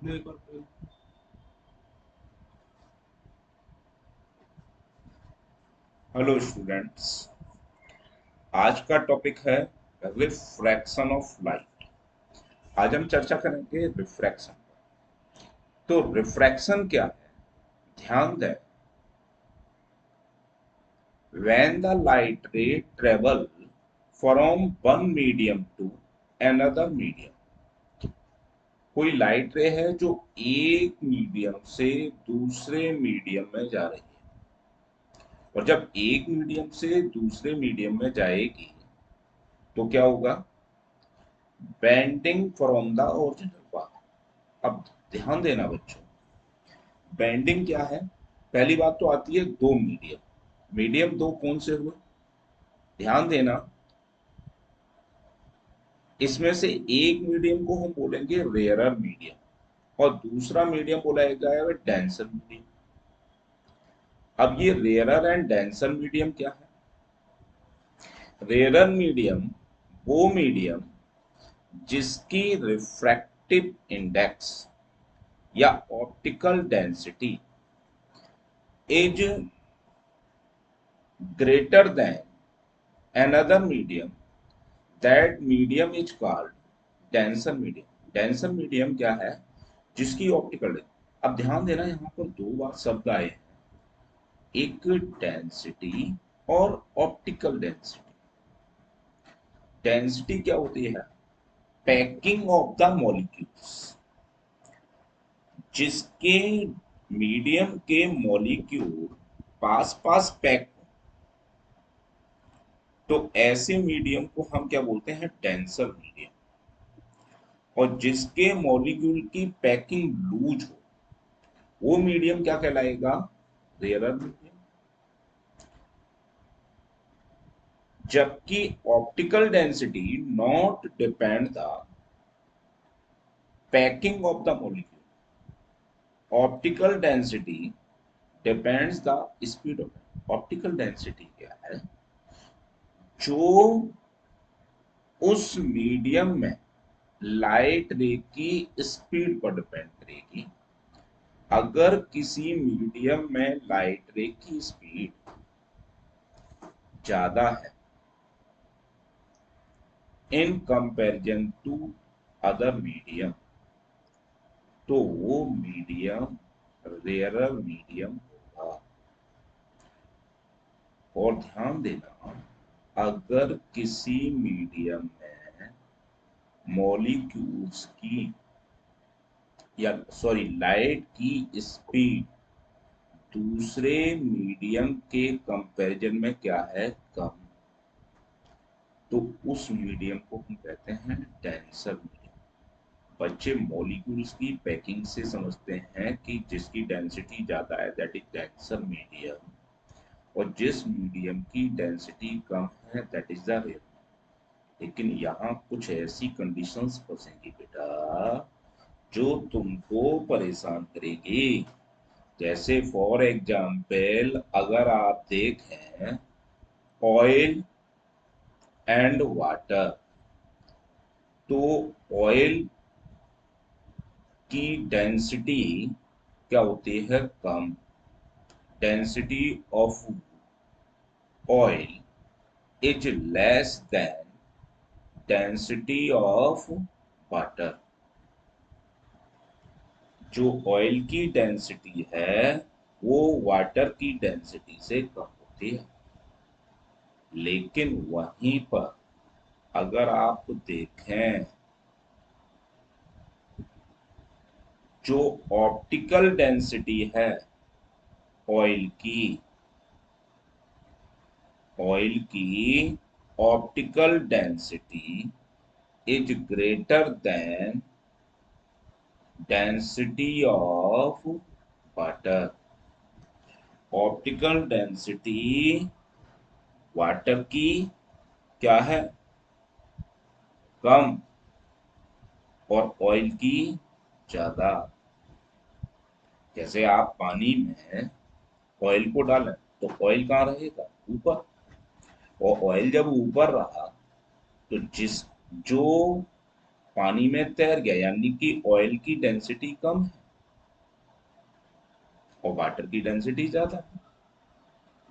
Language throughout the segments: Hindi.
हेलो स्टूडेंट्स, आज का टॉपिक है रिफ्रैक्शन ऑफ लाइट। आज हम चर्चा करेंगे रिफ्रैक्शन। तो रिफ्रैक्शन क्या है? ध्यान दें, when the light ray travel from one medium to another medium। कोई लाइट रे है जो एक मीडियम से दूसरे मीडियम में जा रही है, और जब एक मीडियम से दूसरे मीडियम में जाएगी तो क्या होगा? Bending from the original path. अब ध्यान देना बच्चों, बेंडिंग क्या है? पहली बात तो आती है दो मीडियम। मीडियम दो कौन से हुए? ध्यान देना, इसमें से एक मीडियम को हम बोलेंगे रेयरर मीडियम और दूसरा मीडियम बोला जाएगा डेंसर मीडियम। अब ये रेयरर एंड डेंसर मीडियम क्या है? रेयरर मीडियम वो मीडियम जिसकी रिफ्रैक्टिव इंडेक्स या optical density is greater than another medium, that medium is called denser medium। denser medium क्या है? जिसकी ऑप्टिकल, अब ध्यान देना यहाँ पर दो बार शब्द आए हैं, एक डेंसिटी और ऑप्टिकल डेंसिटी। डेंसिटी क्या होती है? पैकिंग ऑफ द मॉलिक्यूल्स, जिसके मीडियम के मॉलिक्यूल पास पास पैक, तो ऐसे मीडियम को हम क्या बोलते हैं? Denser medium. और जिसके मॉलिक्यूल की पैकिंग लूज हो वो मीडियम क्या कहलाएगा? Rarer medium. जबकि optical density not depend the packing of the molecule, optical density depends the speed of. Optical density क्या है? जो उस मीडियम में लाइट रे की स्पीड पर डिपेंड करेगी। अगर किसी मीडियम में लाइट रे की स्पीड ज्यादा है in comparison to other medium, तो वो मीडियम रेयरर मीडियम होगा। और ध्यान देना, अगर किसी मीडियम में मॉलिक्यूल्स की या सॉरी लाइट की स्पीड दूसरे मीडियम के कंपैरिजन में क्या है? कम, तो उस मीडियम को हम कहते हैं डेंसर मीडियम। बच्चे मॉलिक्यूल्स की पैकिंग से समझते हैं कि जिसकी डेंसिटी ज्यादा है दैट इज डेंसर मीडियम, और जिस मीडियम की डेंसिटी कम है दैट इज द रेयर। लेकिन यहाँ कुछ ऐसी कंडीशंस फंसेंगी बेटा जो तुमको परेशान करेगी। जैसे फॉर एग्जाम्पल अगर आप देखें ऑयल एंड वाटर, तो ऑयल की डेंसिटी क्या होती है? कम। Density of oil is less than density of water. जो ऑयल की डेंसिटी है वो वाटर की डेंसिटी से कम होती है। लेकिन वहीं पर अगर आप देखें, जो ऑप्टिकल डेंसिटी है ऑयल की, ऑयल की optical density is greater than density of water. Optical density water की क्या है? कम, और ऑयल की ज्यादा। जैसे आप पानी में ऑयल को डालें तो ऑयल कहाँ रहेगा? ऊपर। और ऑयल जब ऊपर रहा तो जिस जो पानी में तैर गया, यानी कि ऑयल की डेंसिटी कम है और वाटर की डेंसिटी ज्यादा है।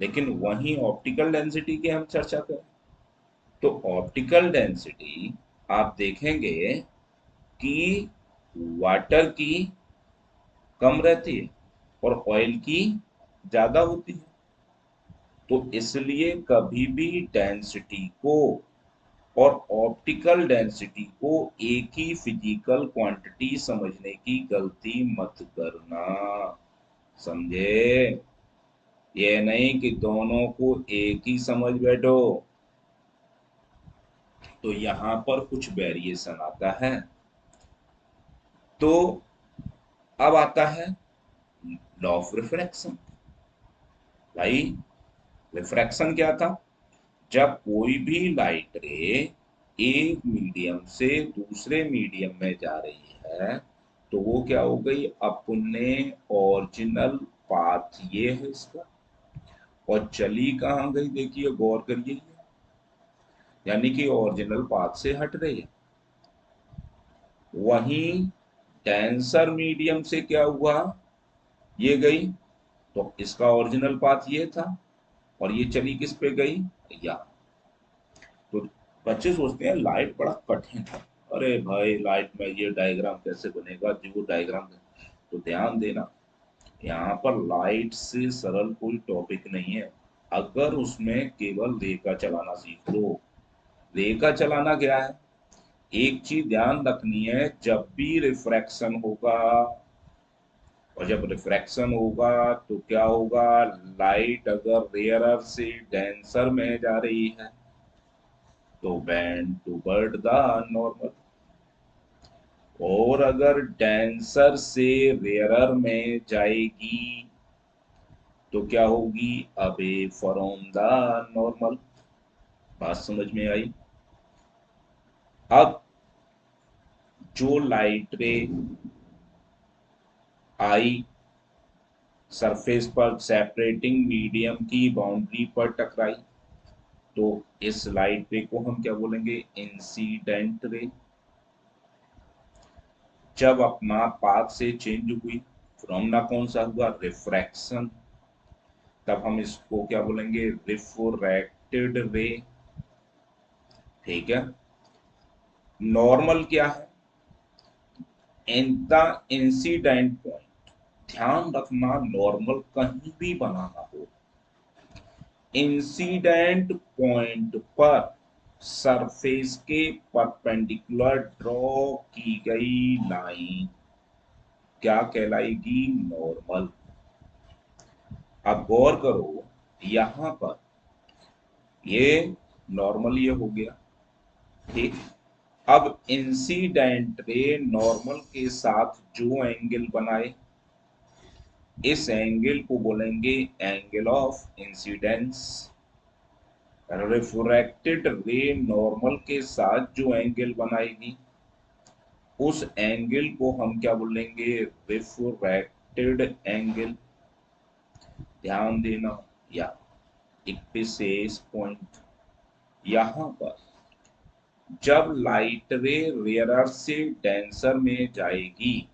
लेकिन वहीं ऑप्टिकल डेंसिटी की हम चर्चा करें तो ऑप्टिकल डेंसिटी आप देखेंगे कि वाटर की कम रहती है और ऑयल की ज्यादा होती है। तो इसलिए कभी भी डेंसिटी को और ऑप्टिकल डेंसिटी को एक ही फिजिकल क्वांटिटी समझने की गलती मत करना, समझे? ये नहीं कि दोनों को एक ही समझ बैठो। तो यहां पर कुछ वेरिएशन आता है। तो अब आता है लॉ ऑफ रिफ्रैक्शन। भाई, रिफ्रैक्शन क्या था? जब कोई भी लाइट रे एक मीडियम से दूसरे मीडियम में जा रही है तो वो क्या हो गई, अपने ओरिजिनल पाथ ये है इसका, और चली कहाँ गई देखिए, गौर करिए, यानी कि ओरिजिनल पाथ से हट रही है। वहीं डेंसर मीडियम से क्या हुआ, ये गई, तो इसका ओरिजिनल पाथ ये था और ये चली किस पे गई, यहाँ। तो बच्चे सोचते हैं लाइट बड़ा कठिन है, अरे भाई लाइट में ये डायग्राम कैसे बनेगा, जो डायग्राम। तो ध्यान देना, यहाँ पर लाइट से सरल कोई टॉपिक नहीं है, अगर उसमें केवल रेखा चलाना सीख लो। रेखा चलाना क्या है? एक चीज ध्यान रखनी है, जब भी रिफ्रैक्शन होगा और जब रिफ्रैक्शन होगा तो क्या होगा, लाइट अगर रेयरर से डेंसर में जा रही है तो बेंड टुवर्ड द नॉर्मल, और अगर डेंसर से रेयरर में जाएगी तो क्या होगी, अबे फ्रॉम द नॉर्मल। बात समझ में आई? अब जो लाइट रे आई सरफेस पर सेपरेटिंग मीडियम की बाउंड्री पर टकराई, तो इस लाइट रे को हम क्या बोलेंगे, इंसिडेंट रे। जब अपना पाथ से चेंज हुई, फिनोमेना कौन सा हुआ, रिफ्रैक्शन, तब हम इसको क्या बोलेंगे, रिफ्रैक्टेड रे। ठीक है। नॉर्मल क्या है, इन द इंसिडेंट पॉइंट। ध्यान रखना, नॉर्मल कहीं भी बनाना हो, इंसिडेंट पॉइंट पर सरफेस के परपेंडिकुलर ड्रॉ की गई लाइन क्या कहलाएगी, नॉर्मल। अब गौर करो, यहां पर ये नॉर्मल ये हो गया, ठीक। अब इंसिडेंट रे नॉर्मल के साथ जो एंगल बनाए, इस एंगल को बोलेंगे एंगल ऑफ इंसिडेंस। रिफ्रैक्टेड रे नॉर्मल के साथ जो एंगल बनाएगी, उस एंगल को हम क्या बोलेंगे, रिफ्रैक्टेड एंगल। ध्यान देना, या एक विशेष पॉइंट, यहां पर जब लाइट रे रेयरर से डेंसर में जाएगी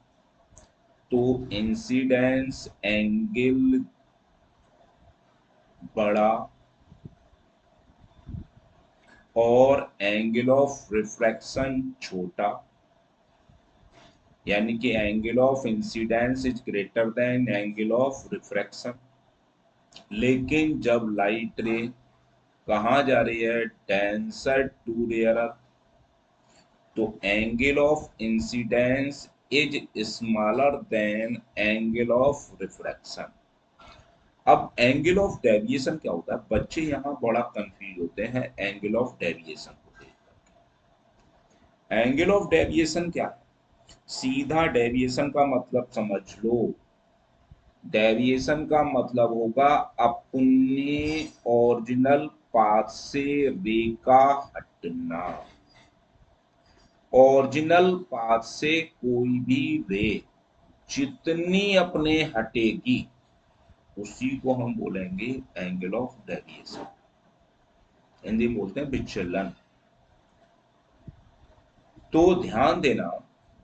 तो इंसिडेंस एंगल बड़ा और एंगल ऑफ रिफ्रैक्शन छोटा, यानी कि angle of incidence is greater than angle of refraction. लेकिन जब लाइट रे कहाँ जा रही है, डेंसर टू रेयरर, तो angle of incidence is smaller than angle of refraction. अब एंगल ऑफ डेविएशन क्या होता है, बच्चे यहाँ बड़ा कंफ्यूज होते हैं एंगल ऑफ डेविएशन को लेकर। एंगल ऑफ डेविएशन क्या है, सीधा डेविएशन का मतलब समझ लो। डेविएशन का मतलब होगा अपने ओरिजिनल पाथ से रे का हटना। ओरिजिनल पाथ से कोई भी रे जितनी अपने हटेगी उसी को हम बोलेंगे एंगल ऑफ डेविएशन। हिंदी में बोलते हैं विचलन। तो ध्यान देना,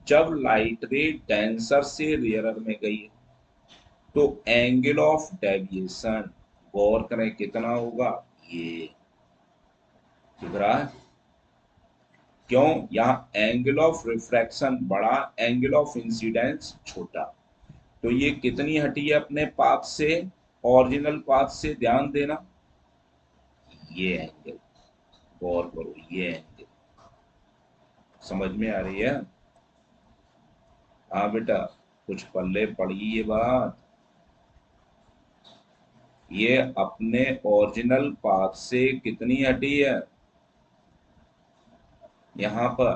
जब लाइट रे डेंसर से रेयरर में गई है तो एंगल ऑफ डेविएशन, गौर करें कितना होगा, ये दिख रहा है। क्यों? यहाँ एंगल ऑफ रिफ्रैक्शन बड़ा, एंगल ऑफ इंसिडेंस छोटा। तो ये कितनी हटी है अपने पाथ से, ओरिजिनल पाथ से, ध्यान देना, ये एंगल, गौर करो, ये एंगल समझ में आ रही है? हाँ बेटा, कुछ पल्ले पड़ी ये बात। ये अपने ओरिजिनल पाथ से कितनी हटी है, यहाँ पर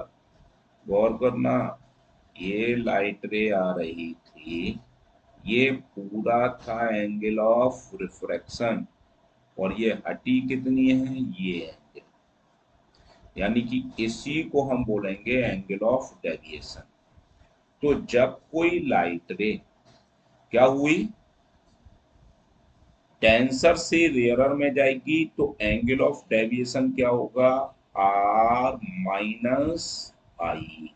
गौर करना, ये लाइट रे आ रही थी, ये पूरा था एंगल ऑफ रिफ्रैक्शन, और ये हटी कितनी है, ये एंगल, यानी कि इसी को हम बोलेंगे एंगल ऑफ डेविएशन। तो जब कोई लाइट रे क्या हुई, डेंसर से रेयरर में जाएगी तो एंगल ऑफ डेविएशन क्या होगा, आर माइनस आई।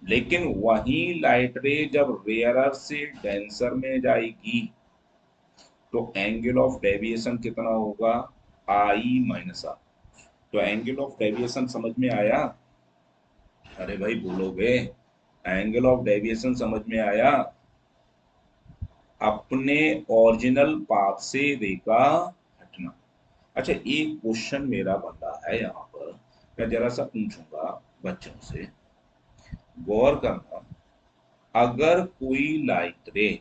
लेकिन वही लाइट रे जब रेयरर से डेंसर में जाएगी तो एंगल ऑफ डेविएशन कितना होगा, आई माइनस आर। तो एंगल ऑफ डेविएशन समझ में आया? अरे भाई बोलोगे, एंगल ऑफ डेविएशन समझ में आया? अपने ओरिजिनल पाथ से रेखा हटना। अच्छा, एक क्वेश्चन मेरा बन रहा है यहाँ पर, मैं जरा सा पूछूंगा बच्चों से, गौर करना। अगर कोई लाइट रे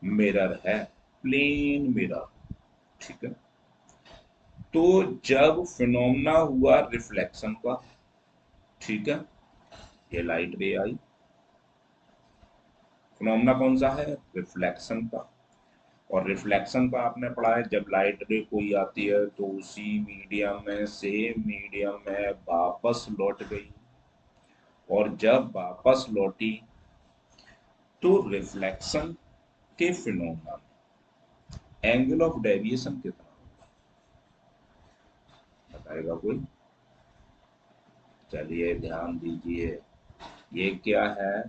मिरर है, प्लेन मिरर, ठीक है, तो जब फिनोमेना हुआ रिफ्लेक्शन का, ठीक है, ये लाइट रे आई, फिनोमेना कौन सा है, रिफ्लेक्शन का। और रिफ्लेक्शन का आपने पढ़ा है, जब लाइट रे कोई आती है तो उसी मीडियम में, सेम मीडियम में वापस लौट गई, और जब वापस लौटी तो रिफ्लेक्शन के फिनोमेना में एंगल ऑफ डेविएशन कितना होगा, बताएगा कोई? चलिए ध्यान दीजिए, ये क्या है,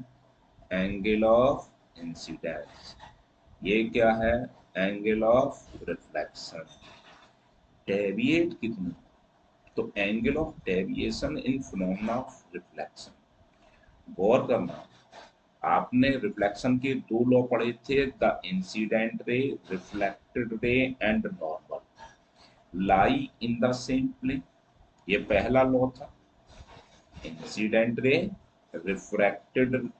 एंगल ऑफ इंसिडेंस, ये क्या है, एंगल ऑफ रिफ्लेक्शन। डेविएट कितनी, तो angle of deviation in phenomena of reflection. गौर करना, आपने रिफ्लेक्शन के दो लॉ पढ़े थे, the incident ray, reflected ray and normal lie in the same plane. ये पहला लॉ था, incident ray, refracted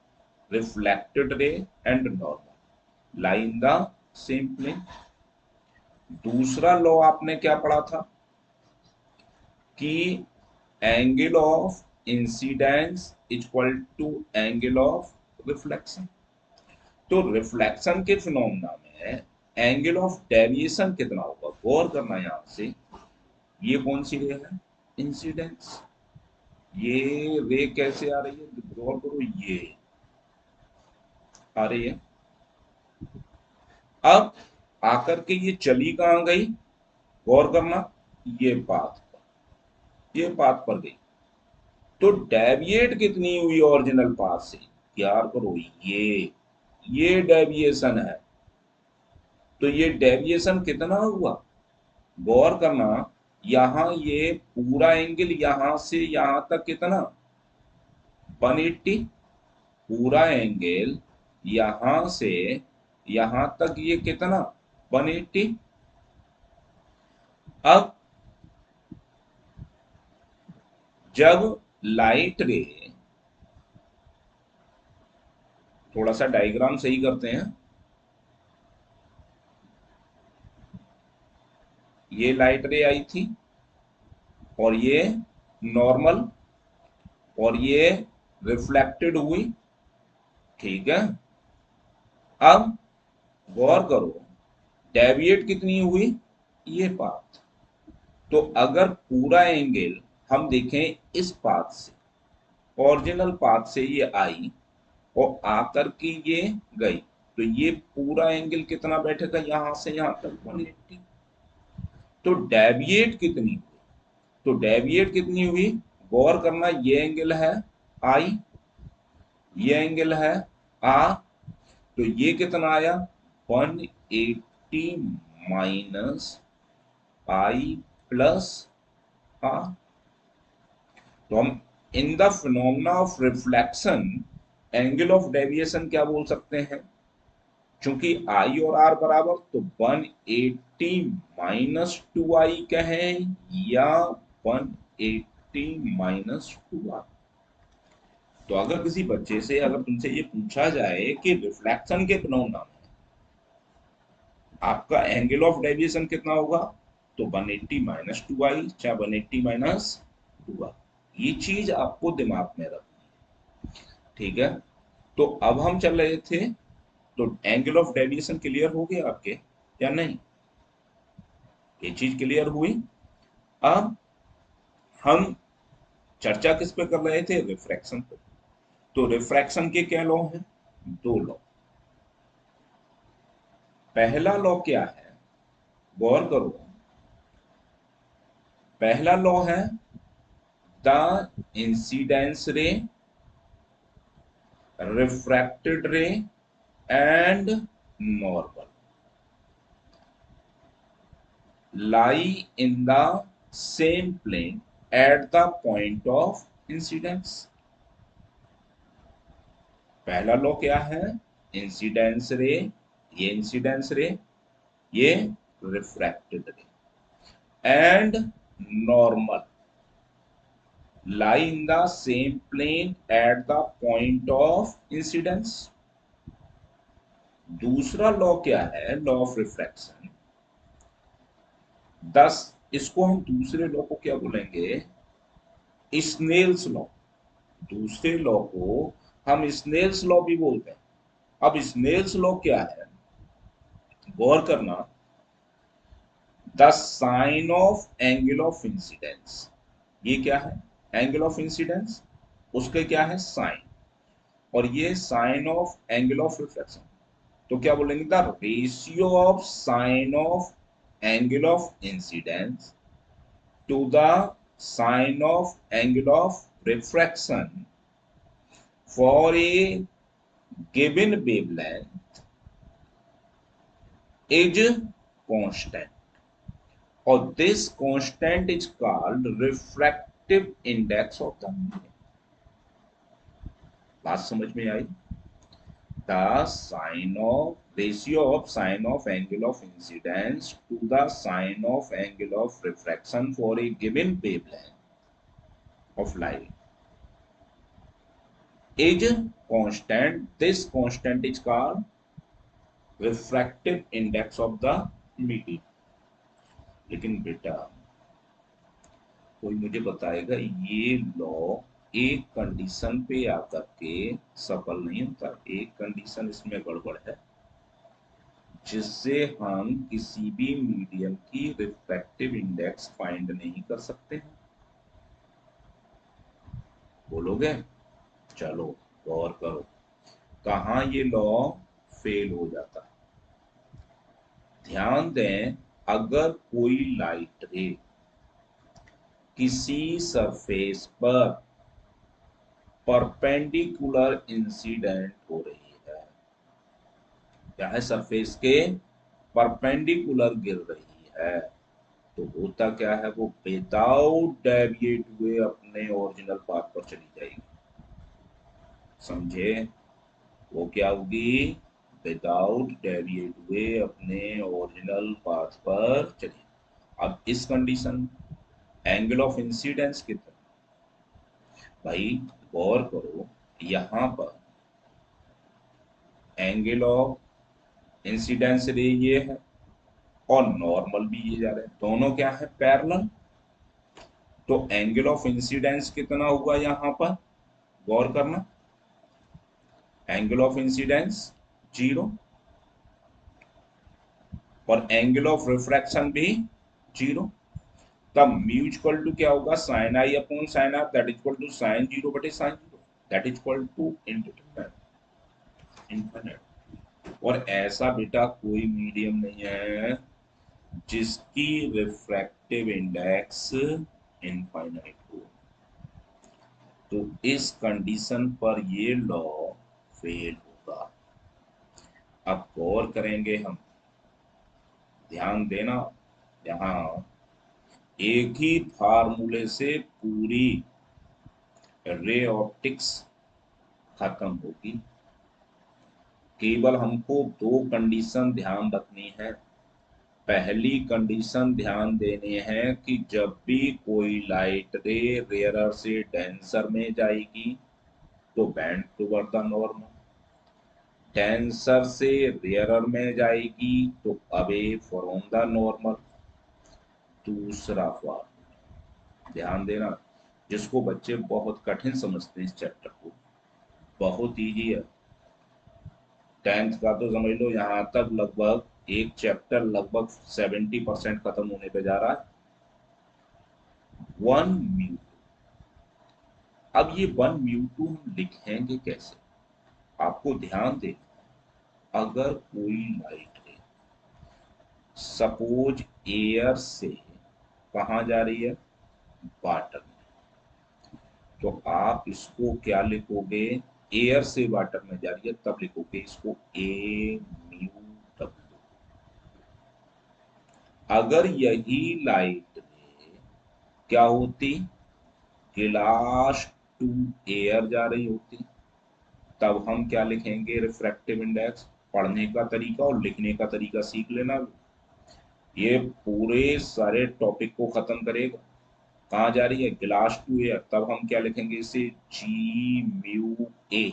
reflected ray and normal lie in the same plane. दूसरा लॉ आपने क्या पढ़ा था कि angle of incidence equal to angle of reflection. तो रिफ्लेक्शन के फिनोमेना में एंगल ऑफ डेविएशन कितना होगा, गौर करना यहां से, ये कौन सी रे है, इंसिडेंस, ये रे कैसे आ रही है, गौर करो, ये आ रही है। अब आकर के ये चली कहां गई, गौर करना, ये पाथ पर, ये पाथ पर गई, तो डेविएट कितनी हुई ओरिजिनल पाथ से, यार करो, ये डेविएशन है, तो ये डेविएशन कितना हुआ, गौर करना, यहां ये पूरा एंगल यहां से यहां तक कितना, 180, पूरा एंगल यहां से यहां तक ये कितना, 180। अब जब लाइट रे, थोड़ा सा डायग्राम सही करते हैं, ये लाइट रे आई थी, और ये नॉर्मल, और ये रिफ्लेक्टेड हुई, ठीक है। अब गौर करो, डेविएट कितनी हुई, ये पाथ। तो अगर पूरा एंगल हम देखें इस पाथ से, ओरिजिनल पाथ से ये आई और आकर के ये गई, तो ये पूरा एंगल कितना बैठेगा, यहां से यहां तक 180। तो डेविएट कितनी हुई, तो डेविएट कितनी हुई, गौर करना, ये एंगल है आई, ये एंगल है आ, तो ये कितना आया 180 माइनस आई प्लस आ। तो हम in the phenomena of reflection angle of deviation क्या बोल सकते हैं, चूंकि आई और आर बराबर, तो 180 माइनस 2i कहें या 180 माइनस 2r। तो अगर किसी बच्चे से अगर तुमसे ये पूछा जाए कि रिफ्लेक्शन के फिनोमेना में आपका एंगल ऑफ डेविएशन कितना होगा, तो 180 माइनस 2i या 180 माइनस 2r, ये चीज आपको दिमाग में रखनी है। ठीक है, तो अब हम चल रहे थे, तो एंगल ऑफ डेविएशन क्लियर हो गया आपके या नहीं, ये चीज क्लियर हुई। अब हम चर्चा किस पे कर रहे थे, रिफ्रैक्शन पे। तो रिफ्रैक्शन के क्या लॉ हैं, दो लॉ। पहला लॉ क्या है, गौर करो, पहला लॉ है द इंसिडेंस रे, रिफ्रैक्टेड रे and normal lie in the same plane at the point of incidence। पहला लॉ क्या है, इंसिडेंस रे, ये इंसिडेंस रे, ये रिफ्रैक्टेड रे, and normal lie in the same plane at the point of incidence। दूसरा लॉ क्या है, लॉ ऑफ रिफ्रैक्शन, 10, इसको हम दूसरे लॉ को क्या बोलेंगे, स्नेल्स लॉ। दूसरे लॉ को हम स्नेल्स लॉ भी बोलते हैं। अब स्नेल्स लॉ क्या है, गौर करना, the sine of angle of incidence, ये क्या है, एंगल ऑफ इंसिडेंस, उसके क्या है साइन, और ये sine of angle of reflection. तो क्या बोलेंगे, the ratio of sine of angle of incidence to the sine of angle of refraction for a given wavelength is constant, or this constant is called refractive index of the medium। बात समझ में आई, the sine of ratio of sine of angle of incidence to the sine of angle of refraction for a given wavelength of light is constant, this constant is called refractive index of the medium। लेकिन बेटा कोई मुझे बताएगा, ये लॉ एक कंडीशन पे आकर के सफल नहीं होता, एक कंडीशन इसमें गड़बड़ है, जिससे हम किसी भी मीडियम की रिफ्रैक्टिव इंडेक्स फाइंड नहीं कर सकते हैं। बोलोगे, चलो गौर करो, कहाँ ये लॉ फेल हो जाता है। ध्यान दें, अगर कोई लाइट रे किसी सरफेस पर परपेंडिकुलर इंसिडेंट हो रही है, क्या है, सरफेस के परपेंडिकुलर गिर रही है, तो होता क्या है, वो विदाउट डेविएट हुए अपने ओरिजिनल पाथ पर चली जाएगी। समझे, वो क्या होगी, विदाउट डेविएट हुए अपने ओरिजिनल पाथ पर चली। अब इस कंडीशन एंगल ऑफ इंसिडेंस कितना, भाई गौर करो, यहां पर एंगल ऑफ इंसिडेंस रे ये है और नॉर्मल भी ये जा रहे हैं, दोनों क्या है, पैरेलल। तो एंगल ऑफ इंसिडेंस कितना हुआ यहां पर, गौर करना, एंगल ऑफ इंसिडेंस 0 और एंगल ऑफ रिफ्रैक्शन भी 0। तब म्यू इक्वल टू क्या होगा, sine I upon sine are, that equal to sine 0 बटे sine 0, that equal to infinite. और ऐसा बेटा कोई मीडियम नहीं है जिसकी रिफ्रैक्टिव इंडेक्स इनफाइनाइट हो। तो इस कंडीशन पर ये लॉ फेल होगा। अब गौर करेंगे हम, ध्यान देना, यहाँ एक ही फार्मूले से पूरी रे ऑप्टिक्स खत्म होगी। केवल हमको दो कंडीशन ध्यान रखनी है। पहली कंडीशन ध्यान देनी है कि जब भी कोई लाइट रे रेयरर से डेंसर में जाएगी तो band toward the normal, denser से रेयरर में जाएगी तो अवे फ्रॉम द नॉर्मल। दूसरा फॉर्मूला ध्यान देना, जिसको बच्चे बहुत कठिन समझते हैं इस चैप्टर को, बहुत इजी है। 10th का तो समझ लो यहाँ तक लगभग एक चैप्टर लगभग 70% खत्म होने पे जा रहा है। 1 म्यू। अब ये 1 म्यू 2 हम लिखेंगे कैसे, आपको ध्यान दे। अगर कोई लाइट रे सपोज एयर से कहाँ जा रही है, वाटर में, तो आप इसको क्या लिखोगे, एयर से वाटर में जा रही है तब लिखोगे इसको A μW। अगर यही लाइट रे क्या होती, गिलास टू एयर जा रही होती, तब हम क्या लिखेंगे, रिफ्रैक्टिव इंडेक्स। पढ़ने का तरीका और लिखने का तरीका सीख लेना, ये पूरे सारे टॉपिक को खत्म करेगा। कहाँ जा रही है, गिलास टू एयर, तब हम क्या लिखेंगे इसे, G μA।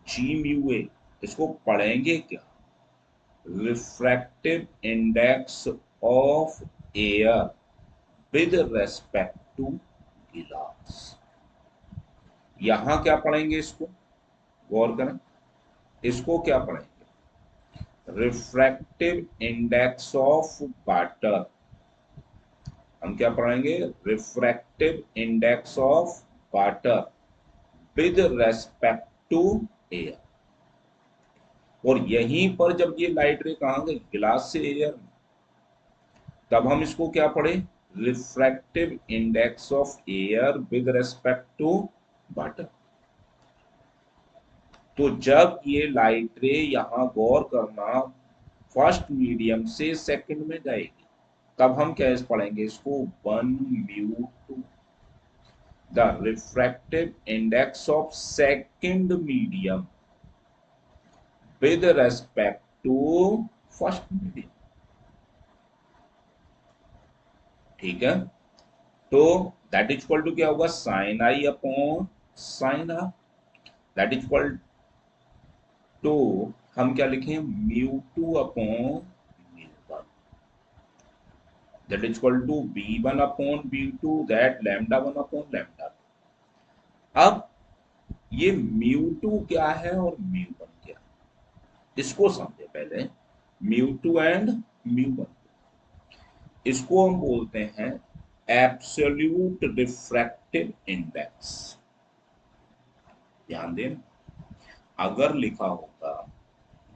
G μA इसको पढ़ेंगे क्या, refractive index of air with respect to glass. यहां क्या पढ़ेंगे इसको, गौर करें, इसको क्या पढ़ेंगे, रिफ्रैक्टिव इंडेक्स ऑफ वाटर। हम क्या पढ़ेंगे, refractive index of water with respect to air. और यहीं पर जब ये लाइट रे कहां गई, गिलास से एयर, तब हम इसको क्या पढ़े, refractive index of air with respect to water. तो जब ये लाइट रे, यहां गौर करना, फर्स्ट मीडियम से सेकंड में जाएगी, तब हम क्या पढ़ेंगे इसको, 1 μ 2। The refractive index of second medium with respect to first medium. ठीक है, तो दैट इज इक्वल टू क्या होगा, sine I upon sine are. That is equal to, हम क्या लिखें, μ2 upon μ1। That is equal to B1 upon B2, that λ1 upon λ2। अब ये μ2 क्या है और μ1 क्या है, इसको समझे पहले। μ2 एंड μ1, इसको हम बोलते हैं एब्सोल्यूट रिफ्रैक्टिव इंडेक्स। ध्यान दें, अगर लिखा होगा,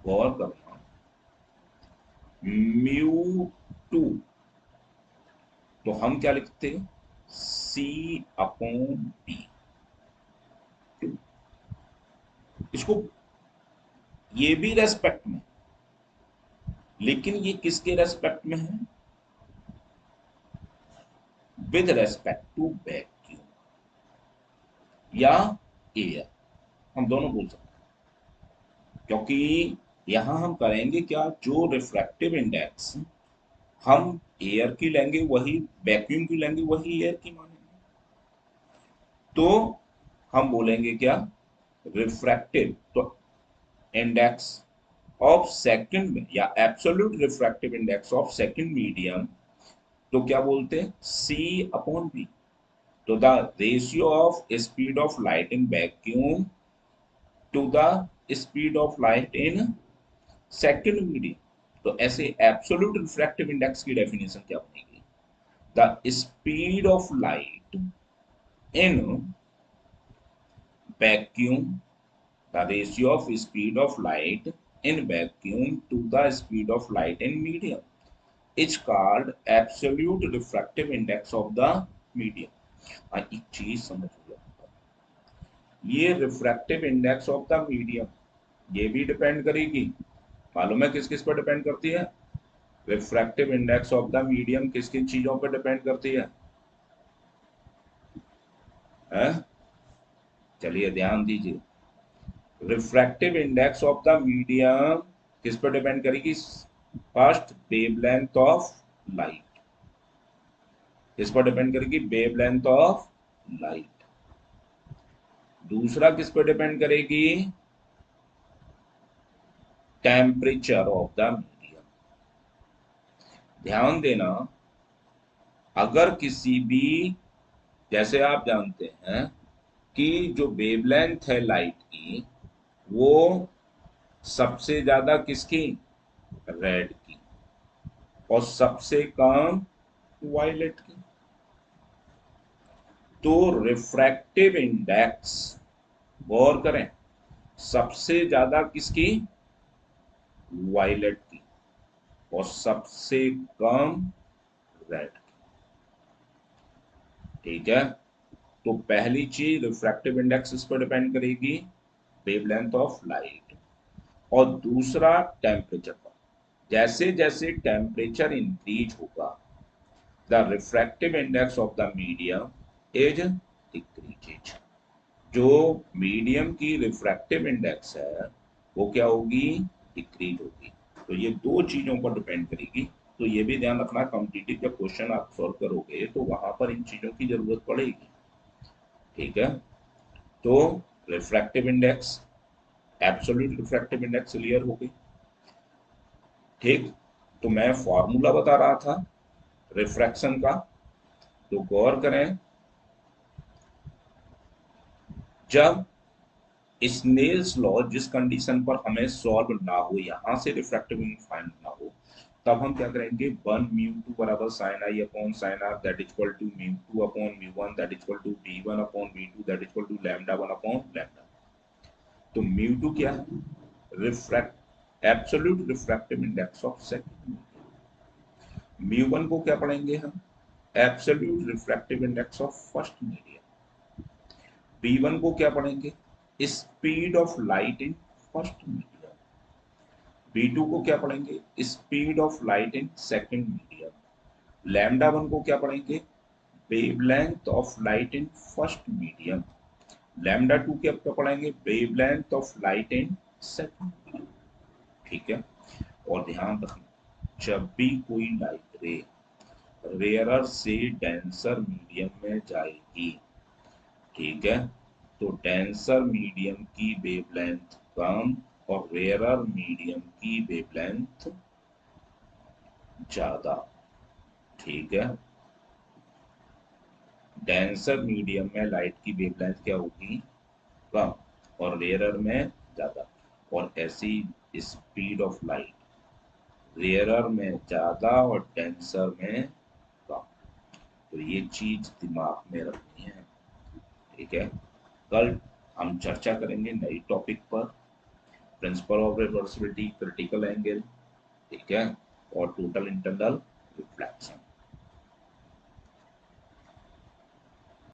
गौर करना, μ2, तो हम क्या लिखते, C अपॉन B। इसको, ये भी रेस्पेक्ट में, लेकिन ये किसके रेस्पेक्ट में है, विद रेस्पेक्ट टू वैक्यूम या एयर, हम दोनों बोल सकते हैं। क्योंकि यहां हम करेंगे क्या, जो रिफ्रैक्टिव इंडेक्स हम एयर की लेंगे वही वैक्यूम की लेंगे, वही एयर की मानेंगे। तो हम बोलेंगे क्या, रिफ्रैक्टिव, तो इंडेक्स ऑफ सेकंड में, या absolute refractive index of second medium, तो क्या बोलते हैं, C अपॉन B। तो the ratio of speed of light in vacuum to the speed of light in second medium. तो ऐसे एब्सोल्यूट रिफ्रैक्टिव इंडेक्स की डेफिनेशन क्या बनेगी, the speed of light in vacuum, the ratio of speed of light in vacuum to the speed of light in medium is called absolute refractive index of the medium। एक चीज समझ लो, ये refractive index of the medium, ये भी डिपेंड करेगी। मालूम है किस किस पर डिपेंड करती है? Refractive index of the medium किस किन चीजों पर डिपेंड करती है? चलिए ध्यान दीजिए। Refractive index of the medium किस पर डिपेंड करेगी? First, wavelength of light. किस पर डिपेंड करेगी? Wavelength of light. दूसरा किस पर डिपेंड करेगी? Temperature of the medium. ध्यान देना, अगर किसी भी, जैसे आप जानते हैं कि जो वेवलेंथ है लाइट की, वो सबसे ज्यादा किसकी? रेड की। और सबसे कम वायलेट की। तो रिफ्रैक्टिव इंडेक्स, गौर करें, सबसे ज्यादा किसकी? वायलेट की। और सबसे कम रेड की। ठीक है, तो पहली चीज रिफ्रैक्टिव इंडेक्स इस पर डिपेंड करेगी, वेवलेंथ ऑफ लाइट। और दूसरा टेम्परेचर पर। जैसे जैसे टेम्परेचर इंक्रीज होगा, the refractive index of the medium is decreases. जो मीडियम की रिफ्रैक्टिव इंडेक्स है वो क्या होगी? डिक्रीज होगी। तो ये दो चीजों पर डिपेंड करेगी। तो ये भी ध्यान रखना, कॉम्पिटिटिव जब क्वेश्चन आप सॉल्व करोगे तो वहां पर इन चीजों की जरूरत पड़ेगी। ठीक है, तो refractive index, absolute refractive index clear हो गई। ठीक, तो मैं फॉर्मूला बता रहा था रिफ्रैक्शन का, तो गौर करें, जब स्नेल्स लॉ जिस कंडीशन पर हमें सॉल्व ना हो, यहां से रिफ्रैक्टिव इंडेक्स फाइंड ना हो, तब हम क्या करेंगे? 1 म्यू 2 बराबर sine I upon sine are that is equal to mu 2 upon mu 1 that is equal to D 1 upon V 2 that is equal to lambda 1 upon lambda. तो म्यू 2 क्या है? Refract absolute refractive index of second. Mu 1 को क्या पढ़ेंगे हम? Absolute refractive index of first medium. B 1 को क्या पढ़ेंगे? Speed of light in first medium. B 2 को क्या पढ़ेंगे? Speed of light in second medium. Lambda 1 को क्या पढ़ेंगे? Wavelength of light in first medium. Lambda 2 क्या पढ़ेंगे? Wavelength of light in second medium. ठीक है, और ध्यान रखना, जब भी कोई लाइट रे रेयरर से डेंसर मीडियम में जाएगी, ठीक है, तो डेंसर मीडियम की वेवलेंथ कम और रेयरर मीडियम की वेवलेंथ ज्यादा। ठीक है, डेंसर मीडियम में लाइट की वेवलेंथ क्या होगी? कम, और रेयरर में ज्यादा। और ऐसी स्पीड ऑफ लाइट रेयरर में ज्यादा और डेंसर में कम। तो ये चीज दिमाग में रखनी है। ठीक है, कल हम चर्चा करेंगे नई टॉपिक पर, principle of reversibility, critical angle, ठीक है, और टोटल इंटरनल रिफ्लेक्शन।